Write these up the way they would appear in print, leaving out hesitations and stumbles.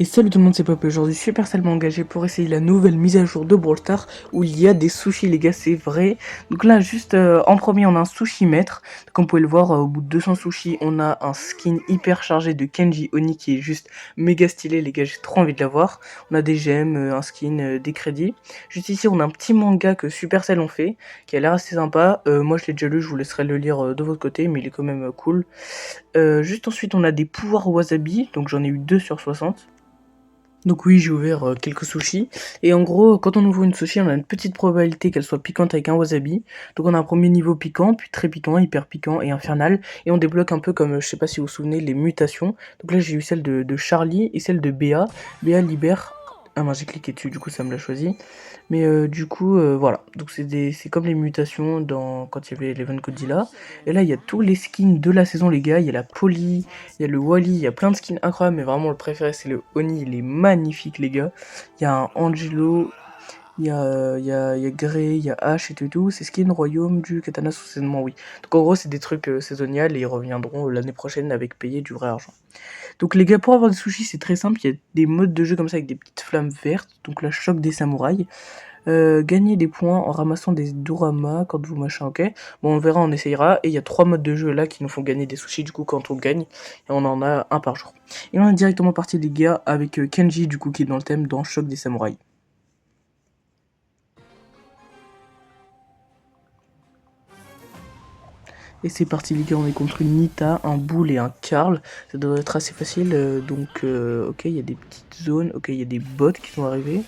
Et salut tout le monde, c'est Pop. Aujourd'hui, je suis personnellement engagé pour essayer la nouvelle mise à jour de Brawl Stars où il y a des sushis, les gars, c'est vrai. Donc là, juste en premier, on a un sushi maître. Comme vous pouvez le voir, au bout de 200 sushis, on a un skin hyper chargé de Kenji Oni qui est juste méga stylé, les gars, j'ai trop envie de l'avoir. On a des gemmes, un skin, des crédits. Juste ici, on a un petit manga que Supercell ont fait qui a l'air assez sympa. Moi, je l'ai déjà lu, je vous laisserai le lire de votre côté, mais il est quand même cool. Juste ensuite, on a des pouvoirs wasabi, donc j'en ai eu 2 sur 60. Donc oui, j'ai ouvert quelques sushis. Et en gros, quand on ouvre une sushi, on a une petite probabilité qu'elle soit piquante avec un wasabi. Donc on a un premier niveau piquant, puis très piquant, hyper piquant et infernal. Et on débloque un peu comme, je sais pas si vous vous souvenez, les mutations. Donc là, j'ai eu celle de Charlie et celle de Béa. Béa libère... Ah mince, j'ai cliqué dessus, du coup ça me l'a choisi. Mais du coup, voilà. Donc c'est comme les mutations quand il y avait l'Event Godzilla. Et là, il y a tous les skins de la saison, les gars. Il y a la Polly, il y a le Wally, il y a plein de skins incroyables. Mais vraiment, le préféré, c'est le Oni. Il est magnifique, les gars. Il y a un Angelo, il y a Grey, il y a Ash et tout. C'est skins Royaume du Katana sous saisonnement, oui. Donc en gros, c'est des trucs saisonniers et ils reviendront l'année prochaine avec payer du vrai argent. Donc les gars, pour avoir des sushis, c'est très simple. Il y a des modes de jeu comme ça avec des petites flammes vertes. Donc la choc des samouraïs. Gagner des points en ramassant des doramas quand vous machin, ok. Bon, on verra, on essayera. Et il y a 3 modes de jeu là qui nous font gagner des sushis du coup quand on gagne. Et on en a un par jour. Et on est directement parti les gars avec Kenji du coup qui est dans le thème dans Choc des samouraïs. Et c'est parti les gars, on est contre une Nita, un Bull et un Karl. Ça devrait être assez facile. Ok, il y a des petites zones. Ok, il y a des bots qui sont arrivés.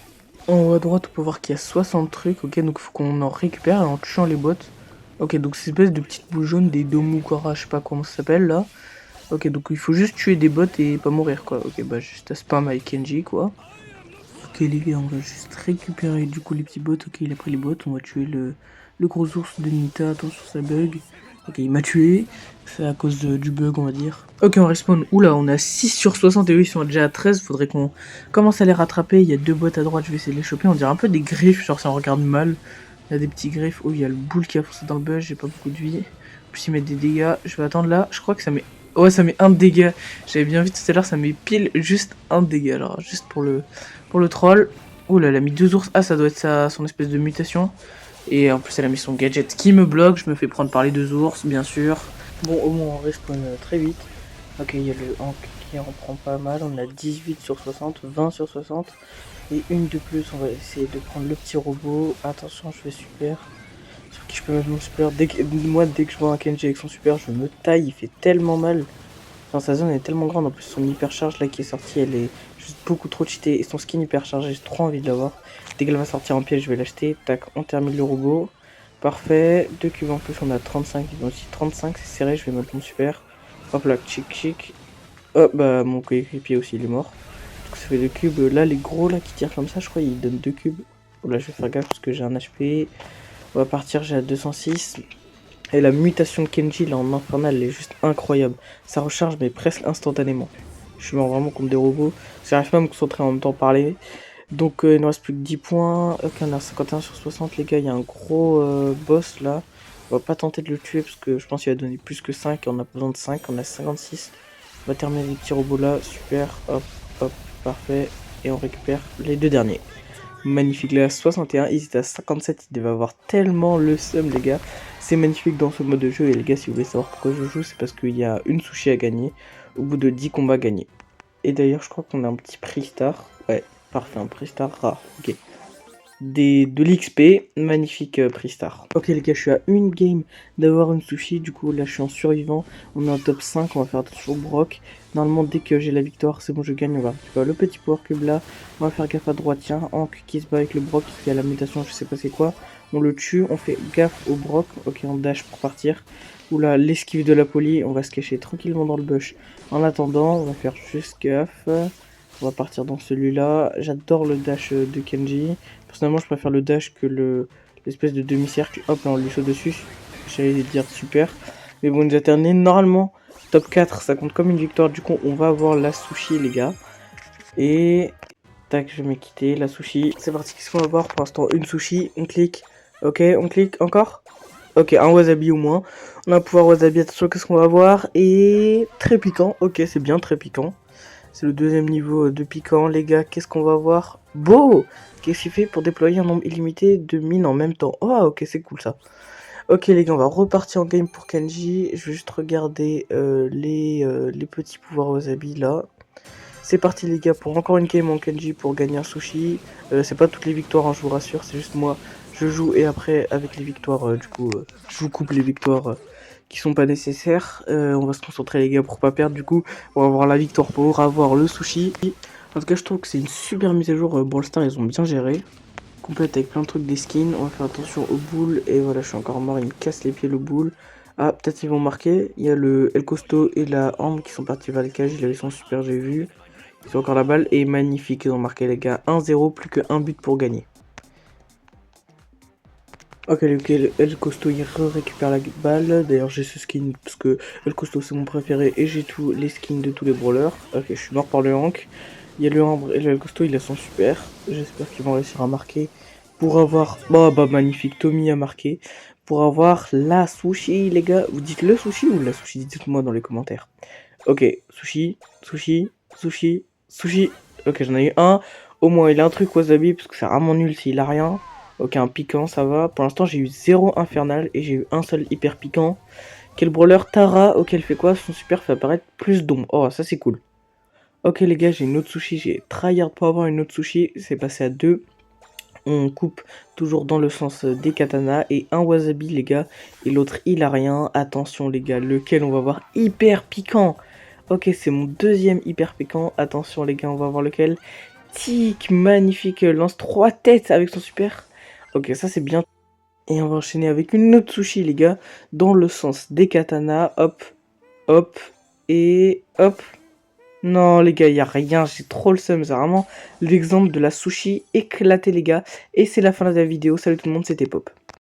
En haut à droite, on peut voir qu'il y a 60 trucs. Ok, donc il faut qu'on en récupère en tuant les bots. Ok, donc c'est une espèce de petites boules jaunes, des Domukara, je sais pas comment ça s'appelle là. Ok, donc il faut juste tuer des bots et pas mourir quoi. Ok, bah juste à spam avec Kenji quoi. Ok les gars, on va juste récupérer du coup les petits bots. Ok, il a pris les bots, on va tuer le gros ours de Nita, attention ça bug. Ok, il m'a tué, c'est à cause du bug on va dire. Ok, on respawn, oula, on est à 6 sur 60 et eux ils sont déjà à 13, faudrait qu'on commence à les rattraper. Il y a 2 bots à droite, je vais essayer de les choper, on dirait un peu des griffes, genre si on regarde mal. Il y a des petits griffes, oh il y a le boule qui a foncé dans le bug, j'ai pas beaucoup de vie. En plus il met des dégâts, je vais attendre là, je crois que ça met... Ouais, ça met un dégât. J'avais bien vu tout à l'heure, ça met pile juste un dégât. Alors, juste pour le troll. Oh là, elle a mis 2 ours. Ah, ça doit être son espèce de mutation. Et en plus, elle a mis son gadget qui me bloque. Je me fais prendre par les 2 ours, bien sûr. Bon, au moins, on respawn très vite. Ok, il y a le Hank qui en prend pas mal. On a 18 sur 60, 20 sur 60. Et une de plus, on va essayer de prendre le petit robot. Attention, je fais super. Sur qui je peux mettre mon super. Moi, dès que je vois un Kenji avec son super, je me taille. Il fait tellement mal. Enfin, sa zone est tellement grande, en plus son hypercharge là qui est sortie, elle est juste beaucoup trop cheatée. Et son skin hyperchargé, j'ai trop envie de l'avoir. Dès qu'elle va sortir en piège, je vais l'acheter. Tac, on termine le robot. Parfait, 2 cubes en plus, on a 35, ils ont aussi 35, c'est serré, je vais mettre mon super. Hop là, chic chic. Hop, bah mon coéquipier aussi, il est mort. Donc ça fait 2 cubes. Là, les gros là qui tirent comme ça, je crois, ils donnent 2 cubes. Oh, là, je vais faire gaffe parce que j'ai un HP. On va partir, j'ai à 206. Et la mutation de Kenji là en infernal, elle est juste incroyable. Ça recharge mais presque instantanément. Je suis vraiment contre des robots. J'arrive pas à me concentrer en même temps parler. Donc il ne reste plus que 10 points. Ok, on a 51 sur 60 les gars. Il y a un gros boss là. On va pas tenter de le tuer parce que je pense qu'il va donner plus que 5. Et on a besoin de 5. On a 56. On va terminer les petits robots là. Super. Hop, hop, parfait. Et on récupère les 2 derniers. Magnifique, là 61, ils étaient à 57, ils devaient avoir tellement le seum les gars. C'est magnifique dans ce mode de jeu et les gars si vous voulez savoir pourquoi je joue, c'est parce qu'il y a une sushi à gagner au bout de 10 combats gagnés. Et d'ailleurs je crois qu'on a un petit prix star, ouais parfait, un prix star rare, ok. De l'XP, magnifique prix star. Ok les gars, je suis à une game d'avoir une sushi, du coup là je suis en survivant, on est en top 5, on va faire attention au Brock. Normalement dès que j'ai la victoire, c'est bon je gagne, on va récupérer le petit power cube là, on va faire gaffe à droite, tiens, Hank qui se bat avec le Brock, qui a la mutation, je sais pas c'est quoi. On le tue, on fait gaffe au Brock, ok on dash pour partir. Oula, l'esquive de la poli, on va se cacher tranquillement dans le bush. En attendant, on va faire juste gaffe. On va partir dans celui-là. J'adore le dash de Kenji. Personnellement, je préfère le dash que l'espèce de demi-cercle. Hop, là, on lui saute dessus. J'allais dire super. Mais bon, il nous a terminé. Normalement, top 4, ça compte comme une victoire. Du coup, on va avoir la sushi, les gars. Et... Tac, je vais quitter la sushi. C'est parti, qu'est-ce qu'on va voir pour l'instant? Une sushi, on clique. Ok, on clique encore. Ok, un wasabi au moins. On va pouvoir wasabi, attention, qu'est-ce qu'on va voir? Et... Très piquant. Ok, c'est bien, très piquant. C'est le deuxième niveau de piquant. Les gars, qu'est-ce qu'on va voir? Beau! Qu'est-ce qu'il fait pour déployer un nombre illimité de mines en même temps? Oh, ok, c'est cool ça. Ok les gars, on va repartir en game pour Kenji. Je vais juste regarder les petits pouvoirs Wasabi là. C'est parti les gars pour encore une game en Kenji pour gagner un sushi. C'est pas toutes les victoires, hein, je vous rassure, c'est juste moi. Je joue et après avec les victoires, je vous coupe les victoires qui sont pas nécessaires. On va se concentrer les gars pour pas perdre du coup. On va avoir la victoire pour avoir le sushi. En tout cas je trouve que c'est une super mise à jour. Brawl Stars ils ont bien géré. Complète avec plein de trucs des skins. On va faire attention aux boules. Et voilà, je suis encore mort, il me casse les pieds le boule. Ah, peut-être ils vont marquer. Il y a le El Costo et la Ambre qui sont partis vers le cage. Ils sont super, j'ai vu. Ils ont encore la balle. Et magnifique, ils ont marqué les gars. 1-0, plus qu'un but pour gagner. Ok, le El Costo il récupère la balle. D'ailleurs, j'ai ce skin parce que El Costo c'est mon préféré. Et j'ai tous les skins de tous les brawlers. Ok, je suis mort par le Hank. Il y a le Ambre et le El Costo, ils sont super. J'espère qu'ils vont réussir à marquer pour avoir... Bah magnifique, Tommy a marqué. Pour avoir la sushi, les gars. Vous dites le sushi ou la sushi? Dites-moi dans les commentaires. Ok, sushi, sushi, sushi, sushi. Ok, j'en ai eu un. Au moins, il a un truc wasabi, parce que c'est vraiment nul s'il a rien. Ok, un piquant, ça va. Pour l'instant, j'ai eu 0 infernal et j'ai eu un seul hyper piquant. Quel brawler? Tara. Ok, elle fait quoi? Son super fait apparaître plus d'ombre. Oh, ça c'est cool. Ok les gars, j'ai une autre sushi, j'ai tryhard pour avoir une autre sushi, c'est passé à 2. On coupe toujours dans le sens des katanas et un wasabi les gars, et l'autre il a rien. Attention les gars, lequel on va voir? Hyper piquant. Ok, c'est mon deuxième hyper piquant, attention les gars, on va voir lequel. Tic, magnifique, lance 3 têtes avec son super. Ok, ça c'est bien. Et on va enchaîner avec une autre sushi les gars, dans le sens des katanas, hop, hop, et hop. Non les gars, y a rien, j'ai trop le seum, c'est vraiment l'exemple de la sushi éclatée les gars. Et c'est la fin de la vidéo, salut tout le monde, c'était Pop.